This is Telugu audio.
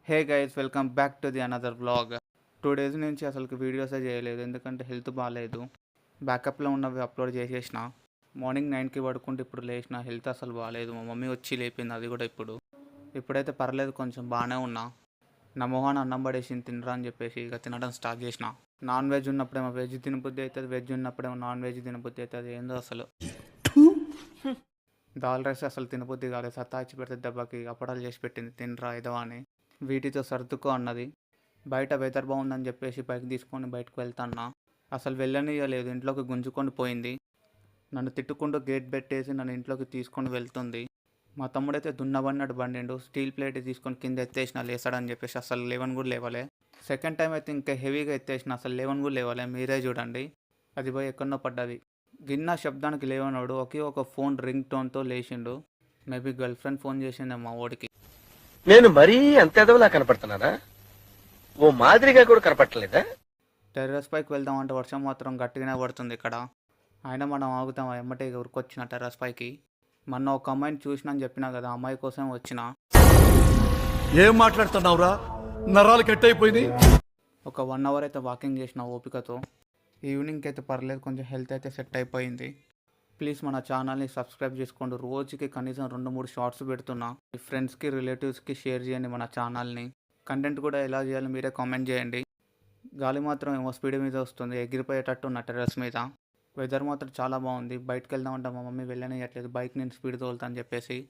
Hey guys, welcome back to the another vlog. 2 days నుంచి అసలు వీడియోసే చేయలేదు, ఎందుకంటే హెల్త్ బాగాలేదు. బ్యాకప్లో ఉన్నవి అప్లోడ్ చేసేసిన. మార్నింగ్ 9కి పడుకుంటే ఇప్పుడు లేచిన. హెల్త్ అసలు బాగాలేదు. మా మమ్మీ వచ్చి లేపింది, అది కూడా ఇప్పుడైతే పర్లేదు, కొంచెం బాగానే ఉన్నా. నా మొహాన్ని అన్నం పడేసింది తినరా అని చెప్పేసి ఇక తినడం స్టార్ట్ చేసిన. నాన్ వెజ్ ఉన్నప్పుడేమో వెజ్ తినబుద్ధి అవుతుంది, వెజ్ ఉన్నప్పుడేమో నాన్ వెజ్ తినబుద్ధి అవుతుంది. ఏందో అసలు దాల్ రైస్ అసలు తినబుద్ధి కాలేదు. సత్తాచి పెడితే దెబ్బకి అప్పడాలు చేసి పెట్టింది, తినరా ఏదో అని. వీటితో సర్దుకో అన్నది. బయట వెదర్ బాగుందని చెప్పేసి బైక్ తీసుకొని బయటకు వెళ్తాన్నా. అసలు వెళ్ళనియలేదు, ఇంట్లోకి గుంజుకొని పోయింది. నన్ను తిట్టుకుంటూ గేట్ పెట్టేసి నన్ను ఇంట్లోకి తీసుకొని వెళ్తుంది. మా తమ్ముడైతే దున్నబడినట్టు బండిండు. స్టీల్ ప్లేట్ తీసుకొని కింద ఎత్తేసిన లేసాడని చెప్పేసి అసలు లేవని కూడా లేవలే. సెకండ్ టైం అయితే ఇంకా హెవీగా ఎత్తేసిన, అసలు లేవని కూడా లేవలే. మీరే చూడండి, అది పోయి ఎక్కడో పడ్డది. గిన్న శబ్దానికి లేవనాడు. ఒకే ఒక ఫోన్ రింగ్ టోన్తో లేచిండు. మేబీ గర్ల్ ఫ్రెండ్ ఫోన్ చేసిండే మా ఓడికి. నేను మరీ అంత ఎదవలా కనపడుతున్నానా? ఓ మాదిరిగా కూడా కనపడలేదా? టెర్రస్ పైకి వెళ్దామంటే వర్షం మాత్రం గట్టిగానే పడుతుంది ఇక్కడ. అయినా మనం ఆగుతాం, ఎమ్మటే ఉరికొచ్చిన టెర్రస్ పైకి. మొన్న ఒక అమ్మాయిని చూసినా అని చెప్పినా కదా, అమ్మాయి కోసం వచ్చిన. ఏం మాట్లాడుతున్నావురా? నరాలు కట్ అయిపోయింది. ఒక 1 hour అయితే వాకింగ్ చేసిన ఓపికతో. ఈవినింగ్కి అయితే పర్లేదు, కొంచెం హెల్త్ అయితే సెట్ అయిపోయింది. ప్లీజ్ మన ఛానల్ని సబ్స్క్రైబ్ చేసుకోండి. రోజుకి కనీసం 2-3 షార్ట్స్ పెడుతున్నా. మీ ఫ్రెండ్స్కి రిలేటివ్స్కి షేర్ చేయండి మన ఛానల్ని. కంటెంట్ కూడా ఎలా చేయాలో మీరే కామెంట్ చేయండి. గాలి మాత్రం ఏమో స్పీడ్ మీద వస్తుంది, ఎగిరిపోయేటట్టు ఉన్న టెర్రస్ మీద. వెదర్ మాత్రం చాలా బాగుంది. బయటకు వెళ్దామంటే మా మమ్మీ వెళ్ళనియట్లేదు, బైక్ నేను స్పీడ్ తోలుతా అని చెప్పేసి.